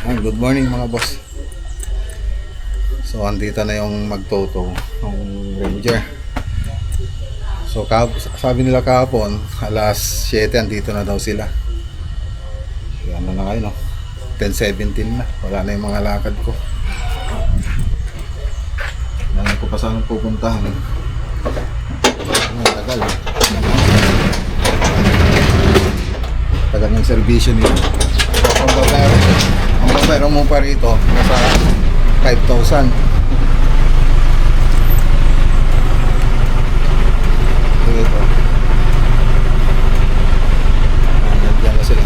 Good morning mga boss. So andito na yung magtoto ng Ranger. So sabi nila kahapon alas 7 andito na daw sila. Yan na kayo no. 10:17 na. Wala na yung mga lakad ko. Dahil ko pa saan pupuntahan. Tagal. Tagal ng servisyo nila. Ang babayro mo pa rito nasa 5,000. Dito. Nandiyan na sila.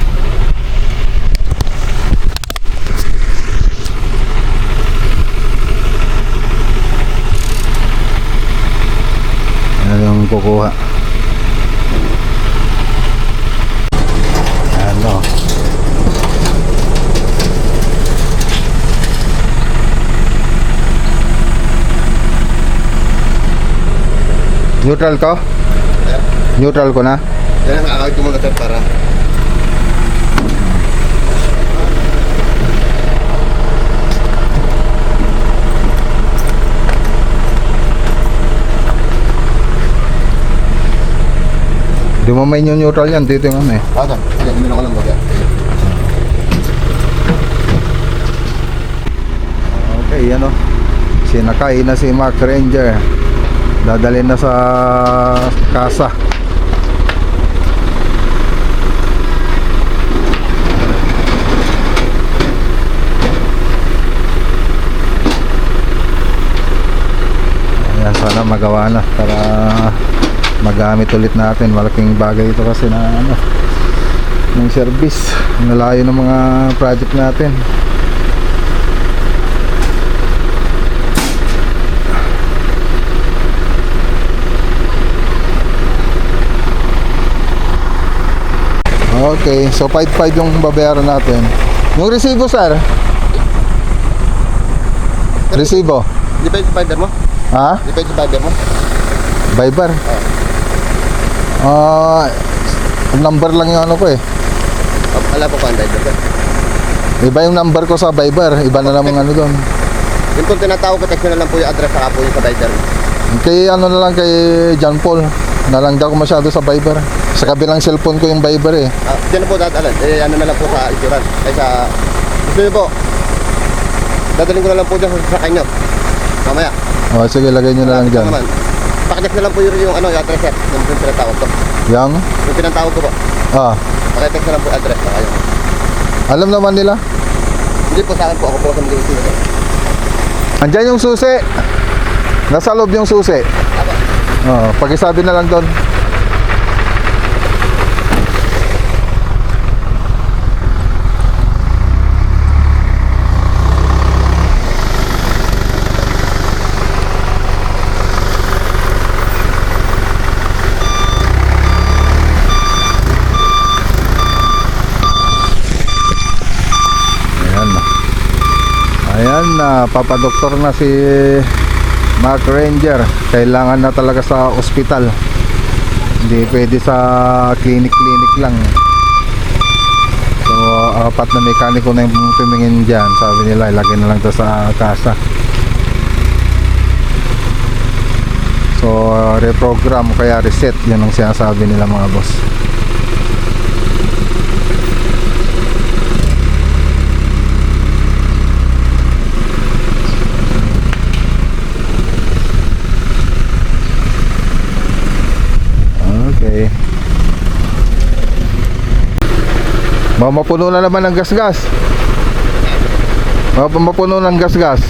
Ano yung kukuha? Ano? Neutral ko? Neutral ko na? Yan ang akawit ko muna sir para Di mo may neutral yan, dito yung ano eh. Baka, hindi ko lang bagay. Okay, ano. Sinakay na si Mark Ranger. Dadalhin na sa kasa. Ayan, sana magawa na para magamit ulit natin. Malaking bagay ito kasi na ano, ng service. Nalayo ng mga project natin. Okay, so 5,500 yung babayaran natin. Yung resibo, sir? Resibo? Di ba yung spider mo? Ha? Di ba yung spider mo? Viber? Number lang yung ano ko eh. Alam po pa ang driver sir. Iba yung number ko sa Viber. Iba na lang ano doon. Yung kung tinatawag ko, text nyo na lang po yung address saka po yung sa driver. Kay ano na lang kay John Paul. Nalang daw ko masyado sa Viber. Sa kabilang cellphone ko yung Viber eh. Diyan na po dadalan. Ano na lang po sa insurance. Ay sa... Gusto nyo po. Dadalhin ko na lang po dyan sa kanyo. Mamaya. O sige, lagay nyo na lang dyan. Pakitext na lang po yung ano, yung address sir. Yung tinatawag ko. Yang? Yung tinatawag ko po. Pakitext na lang po yung address na kayo. Alam naman nila. Hindi po sa akin po. Ako po sa mga sir. Andyan yung susi. Nasa loob yung susi. Pakisabi na lang doon. Ayan na, papadoktor na si Mark Ranger. Kailangan na talaga sa ospital. Hindi pwede sa clinic lang. So, apat na mekaniko na yung tumingin dyan. Sabi nila, ilagay na lang ito sa kasa. So, reprogram kaya reset. Yun ang sinasabi nila mga boss. Okay. Mapuno na naman ng gas-gas. Mapuno ng gas-gas.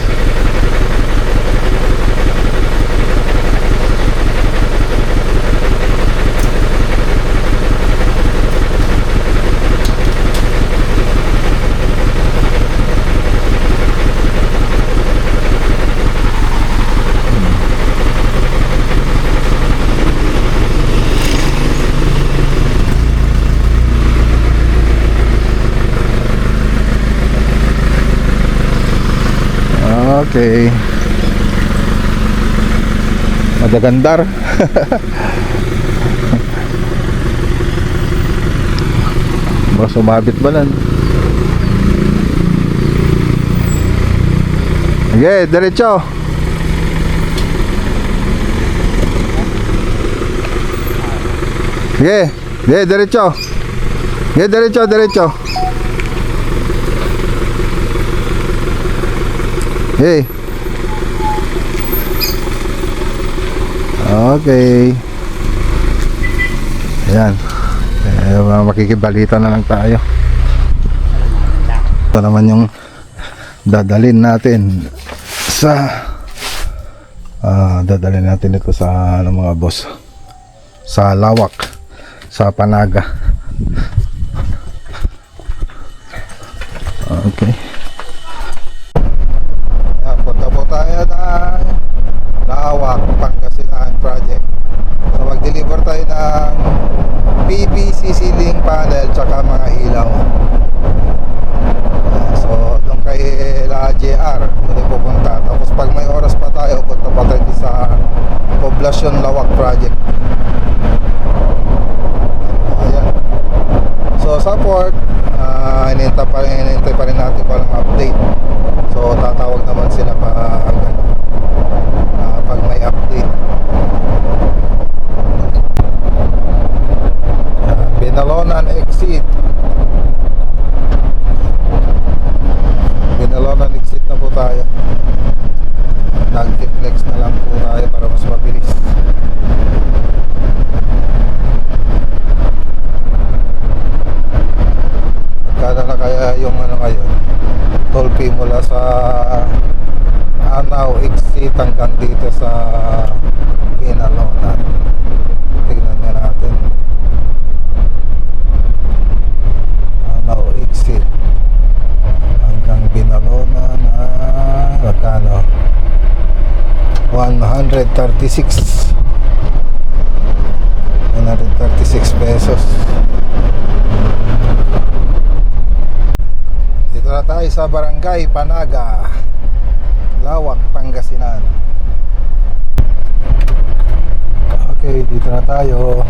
Okay. Madagandar. Baka sumabit ba lang? Yeah, diretso. Yeah, yeah, diretso. Yeah, diretso, diretso. Hey. Okay. Ayan. Makikibalita na lang tayo. Ito naman yung dadalhin natin sa dadalhin natin ito sa mga boss, sa Lawak, sa Panaga. Okay. Punta po tayo ng Lawak, Pangasinan project. So mag-deliver tayo ng PVC ceiling panel tsaka mga ilaw. So doon kay La JR doon pupunta. Tapos pag may oras pa tayo, punta pa tayo sa Poblacion Lawak project. Ayan. So sa port, hinihintay pa rin natin palang update. So tatawag naman sila pag may update. Binalonan exit. Binalonan exit na po tayo. Nag-flex na lang po tayo para mas mabilis. Magkano na kaya yung ngayon? Toll fee mula sa Anao exit hanggang dito sa Binalonan. Tingnan nga natin. Anao exit hanggang Binalonan, magkano? 136 pesos. Dito na tayo sa Barangay Panaga, Lawak, Pangasinan. Okay, dito na tayo.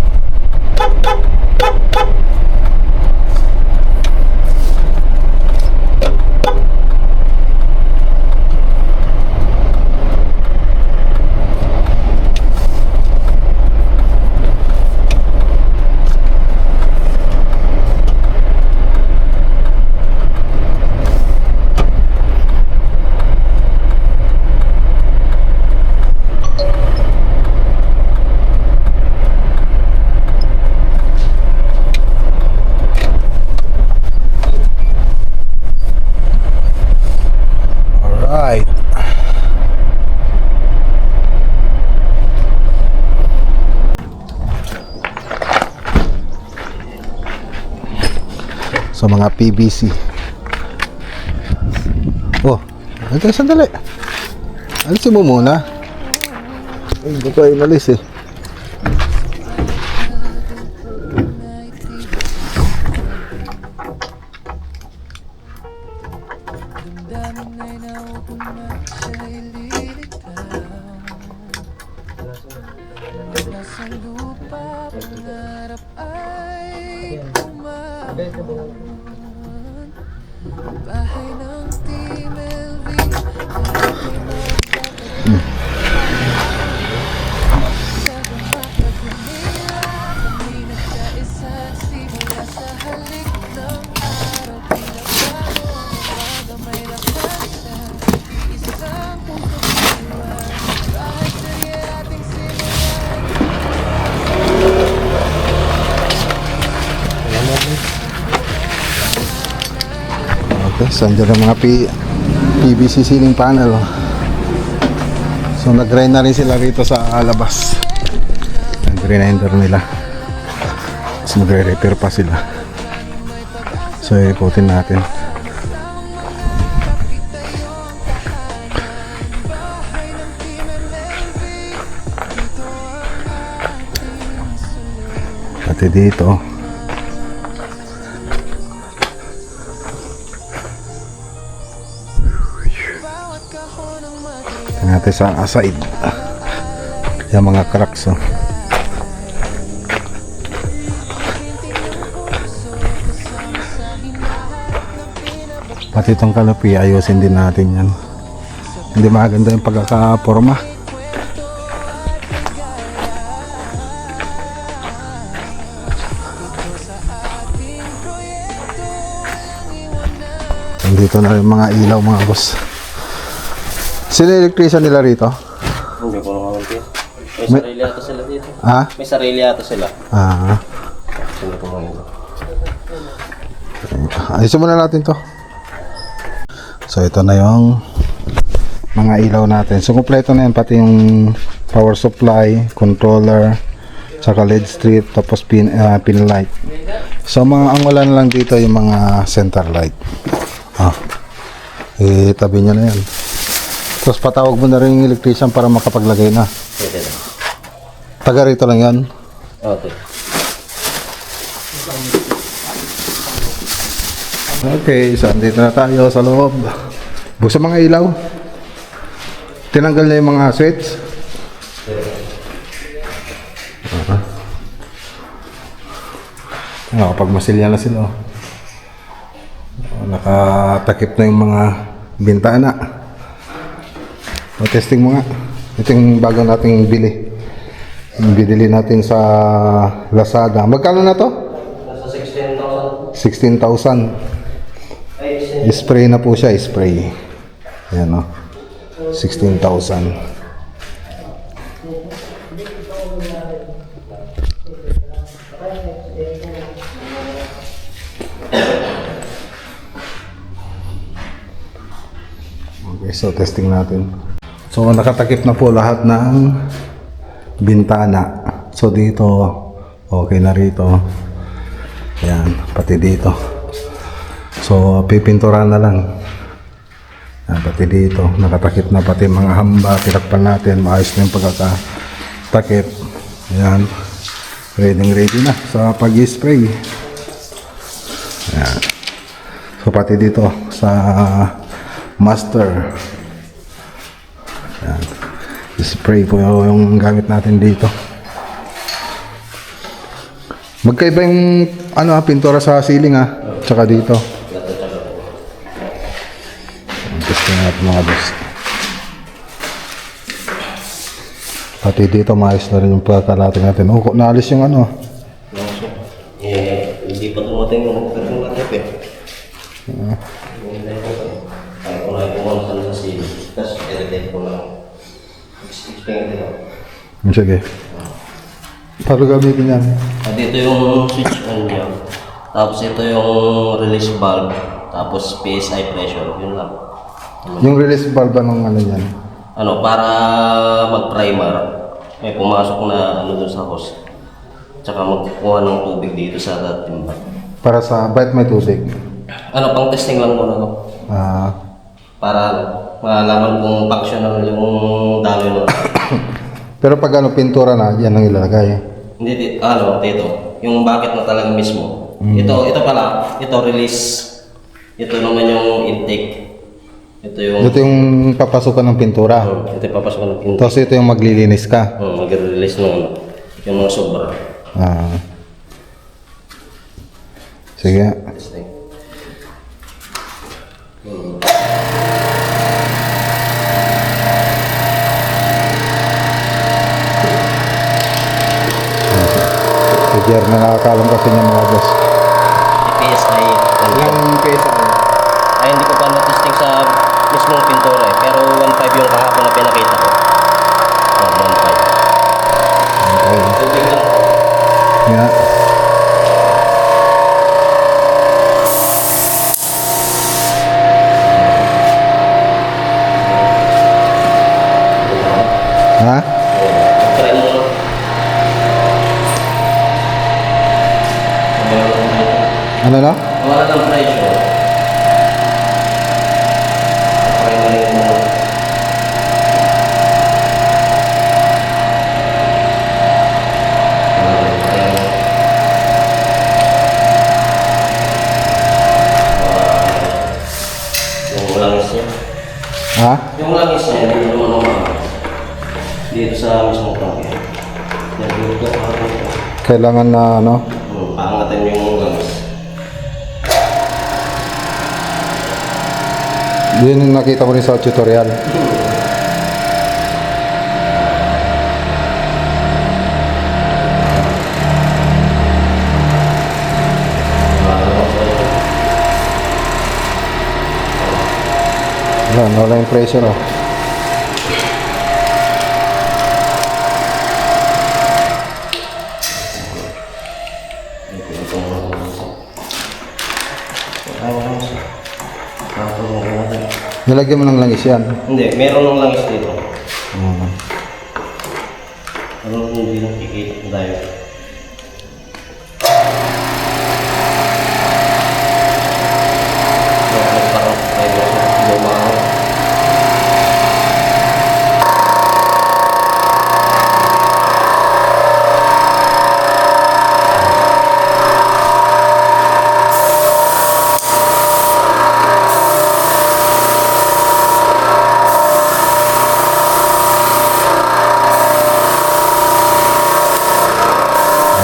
Alright. So mga PVC. Oh, okay, sandali. Alisin mo muna. Ay, hindi ko inalis eh. Bahay ng Team LV. Okay, so andyan ang mga PVC ceiling panel. So nag-grind na rin sila rito sa labas. Nag-grinder nila. Tapos magre-repair pa sila. So ikutin natin. Pati dito. Natin sa aside yung mga cracks, oh. Pati itong kanopi ayusin din natin yan. Hindi maganda yung pagkakaporma. Dito na yung mga ilaw mga boss. Sino yung electrician nila rito? Hindi ko naman din. May sarili ata sila dito. Ha? May sarili ata sila. Ah. Hindi ko naman. Ayusin muna natin to. So ito na yung mga ilaw natin. So kompleto na yan, pati yung power supply, controller, saka LED strip, tapos pin light. So ang wala na lang dito yung mga center light. Tabi nyo na yan. Tapos patawag mo na rin yung electrician para makapaglagay na. Pwede na. Taga rito lang yan. Okay. Okay, so andito na tayo sa loob. Buksan mga ilaw. Tinanggal na yung mga switch. Kapag masilya na sila. Nakatakip na yung mga bintana. Testing mo nga. Ito yung bago nating bili. Yung binili natin sa Lazada. Magkano na to? Nasa 16,000. 16,000. Spray na po siya, spray. Ayan o. 16,000. Okay, so testing natin. So nakatakip na po lahat ng bintana. So dito, okay na rito. Ayan, pati dito. So pipinturan na lang. Ayan, pati dito, nakatakip na pati mga hamba. Tinakpan natin, maayos na yung pagkakatakip. Ayan, ready na sa pag-spray. Ayan. So pati dito sa master. Ayan. Spray po yung gamit natin dito. Magkaiba yung pintura sa ceiling tsaka dito. Testing natin mga boss. Pati dito maayos na rin yung pagkakalating natin. Naalis yung Hindi pa dumating yung lahat eh. Kaya ko na pumunta sa sili. Tapos edit ko lang. Explain ko lang. Sige. Paano gamitin yan? Dito yung switch on niya. Tapos ito yung release valve. Tapos PSI pressure. Yun lang. Yung release valve ng yan? Para mag-primer. May pumasok na dun sa hose. Tsaka magkukuha ng tubig dito sa timba. Para sa bite may tubig? Pang testing lang muna ko. Para malaman kung functional yung daloy na. Pero pag pintura na, yan ang ilalagay. Hindi, dito. Yung bucket na talaga mismo. Ito pala, ito release. Ito naman yung intake. Ito yung papasukan ng pintura. Ito yung papasukan ng intake. Tapos ito yung maglilinis ka. Mag-release ng yung mga sobra. Sige. Testing. Si Jer na nakakalam kasi niya mga boss. PSI. Ilang PSI? Ay, hindi ko pa na-testing sa mismong pintura eh. Pero 1.5 yung kahapon na pinakita ko. 1.5. Okay. Tubig lang. Yeah. Ha? Try mo lang. Ano na? Wala ng pressure. Try mo rin mo. Yung langis niya. Ha? Yung langis niya, hindi naman naman. Dito sa mismong tangke. Nag-iugat ako dito. Kailangan na Paangatin yung langis. yun yung nakita ko rin sa tutorial. Ayan, wala yung pressure oh. Nilagyan mo ng langis yan. Hindi, meron ng langis dito. Ano hindi nakikita dahil.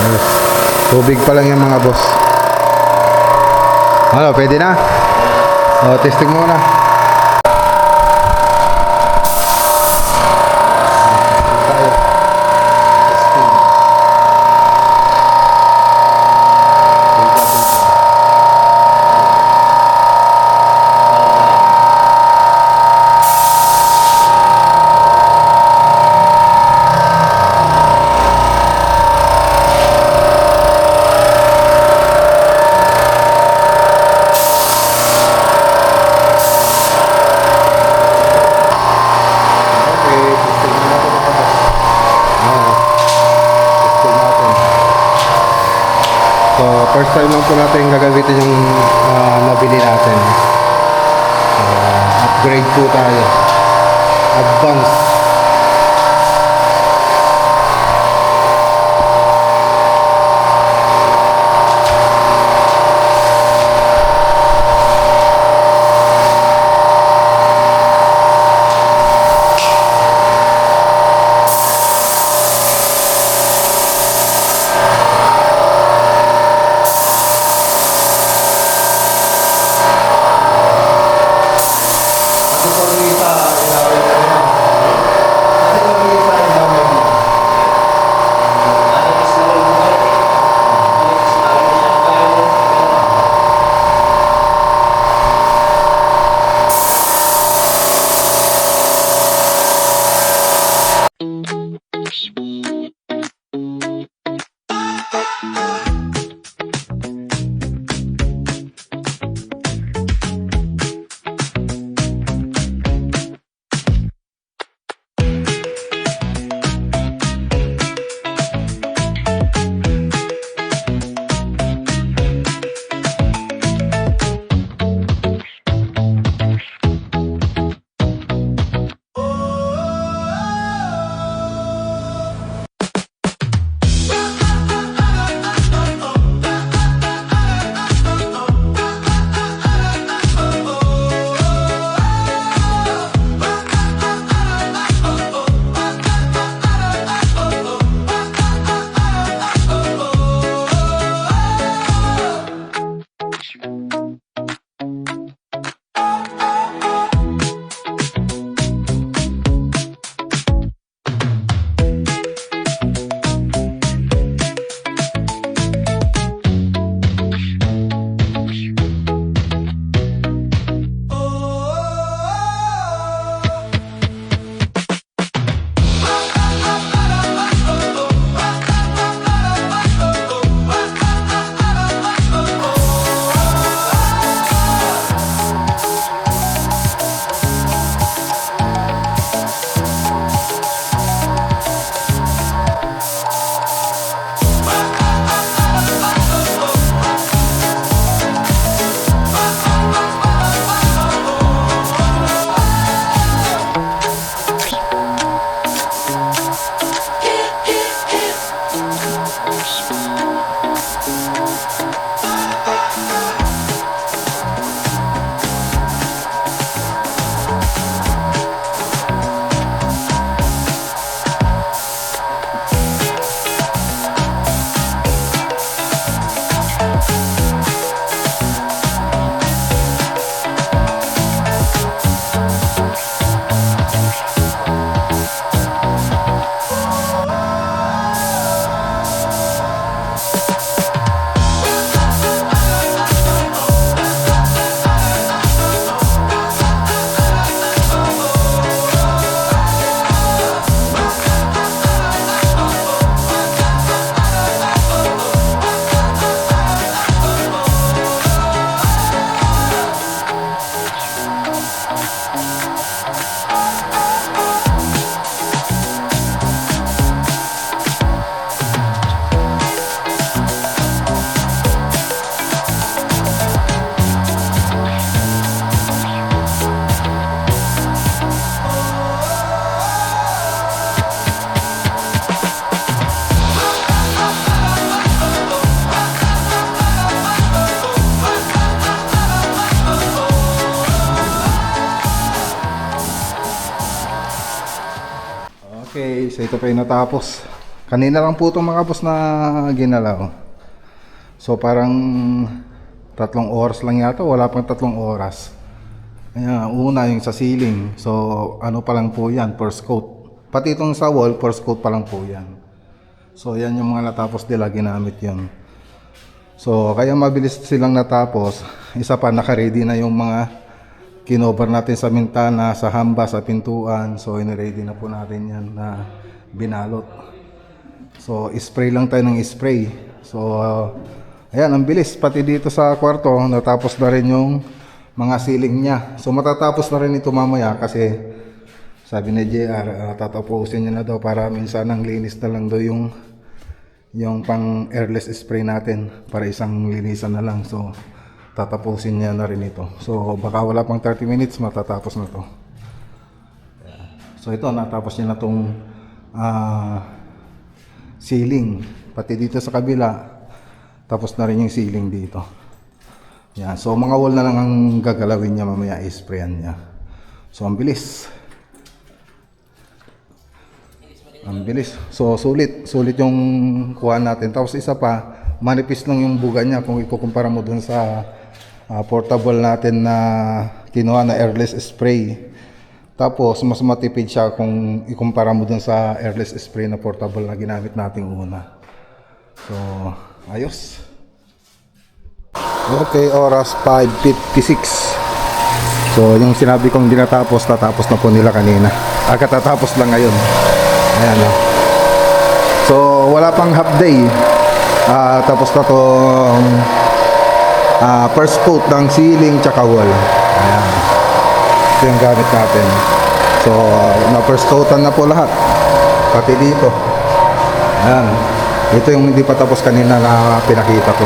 Ayos. Tubig pa lang yung mga boss. Ano, pwede na? O, testing muna. Tayo. Testing. So, first time lang po natin gagamitin yung nabili natin. Upgrade po tayo. Advance. Okay, so ito pa yung natapos. Kanina lang po itong mga boss na ginalaw. So parang 3 oras lang yata, wala pang 3 oras. Ayan, una yung sa ceiling. So ano pa lang po yan, first coat. Pati itong sa wall, first coat pa lang po yan. So yan yung mga natapos nila, ginamit yun. So kaya mabilis silang natapos. Isa pa, naka-ready na yung mga kinover natin sa bintana, sa hamba, sa pintuan. So in-ready na po natin yan na binalot. So spray lang tayo ng spray. So ayan, ang bilis. Pati dito sa kwarto, natapos na rin yung mga ceiling niya. So matatapos na rin ito mamaya kasi sabi ni JR, tatapusin niya na daw para minsan ang linis na lang daw yung pang airless spray natin para isang linisan na lang. So tatapusin niya na rin ito. So baka wala pang 30 minutes matatapos na to. So ito, natapos niya na tong ceiling. Pati dito sa kabila, tapos na rin yung ceiling dito. Yan. So mga wall na lang ang gagalawin niya mamaya, i-sprayan niya. So ang bilis. Ang bilis. So sulit yung kuha natin. Tapos isa pa, manipis lang yung buga niya kung ikukumpara mo dun sa portable natin na kinuha na airless spray. Tapos mas matipid siya kung ikumpara mo dun sa airless spray na portable na ginamit nating una. So ayos. Okay, oras 5:56. So yung sinabi kong dinatapos, tatapos na po nila kanina. Katatapos lang ngayon. Ayan o. So wala pang half day. Tapos na tong first coat ng ceiling tsaka wall. Ayan. Ito yung gamit natin. So na first coatan na po lahat. Pati dito. Ayan. Ito yung hindi pa tapos kanina na pinakita ko.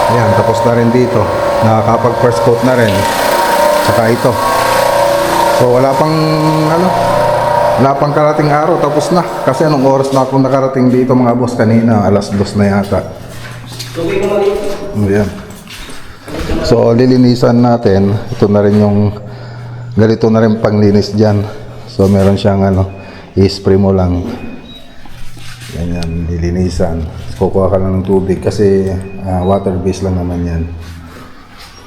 Ayan, tapos na rin dito. Nakakapag first coat na rin. Tsaka ito. So wala pang karating araw, tapos na. Kasi anong oras na ako nakarating dito mga boss kanina, 2:00 na yata. Ayan. So lilinisan natin. Ito na rin yung ganito na rin panglinis dyan. So meron siyang i-spray mo lang. Ganyan, lilinisan. Kukuha ka lang ng tubig kasi water based lang naman yan.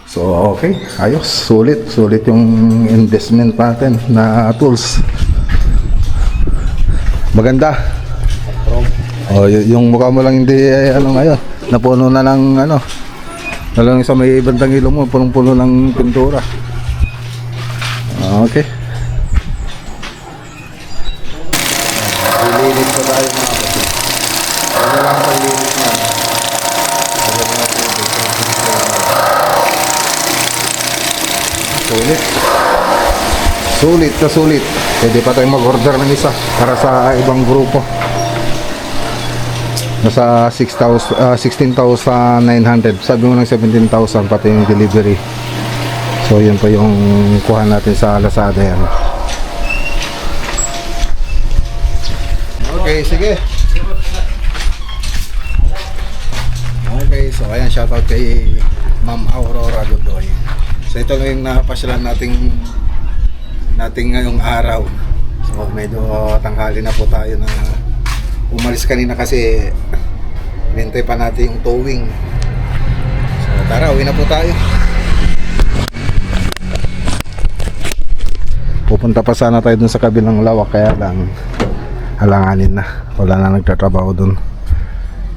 So okay, ayos, sulit yung investment natin na tools. Maganda. Yung mukha mo lang hindi ngayon. Napuno na ng lang sa may bandang ilong mo, punong-puno ng pintura. Okay. Lilinis pa tayo mga kapatid. Wala lang ang paglinis na. Sulit. Pwede pa tayong mag-order ng isa para sa ibang grupo. Nasa 16,900. Sabi mo ng 17,000 pati yung delivery. So yun pa yung kuha natin sa Lazada yan. Okay, sige. Okay, so ayan, shoutout kay Ma'am Aurora Godoy. So ito lang yung napasyalan nating ngayong araw. So medyo tanghali na po tayo na umalis kanina kasi hintay pa natin yung towing. So tara, uwi na po tayo. Pupunta pa sana tayo dun sa kabilang lawak, kaya lang halanganin na, wala na nagtatrabaho dun.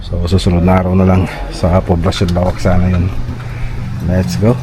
So susunod na araw na lang sa poblasyon lawak sana yun. Let's go.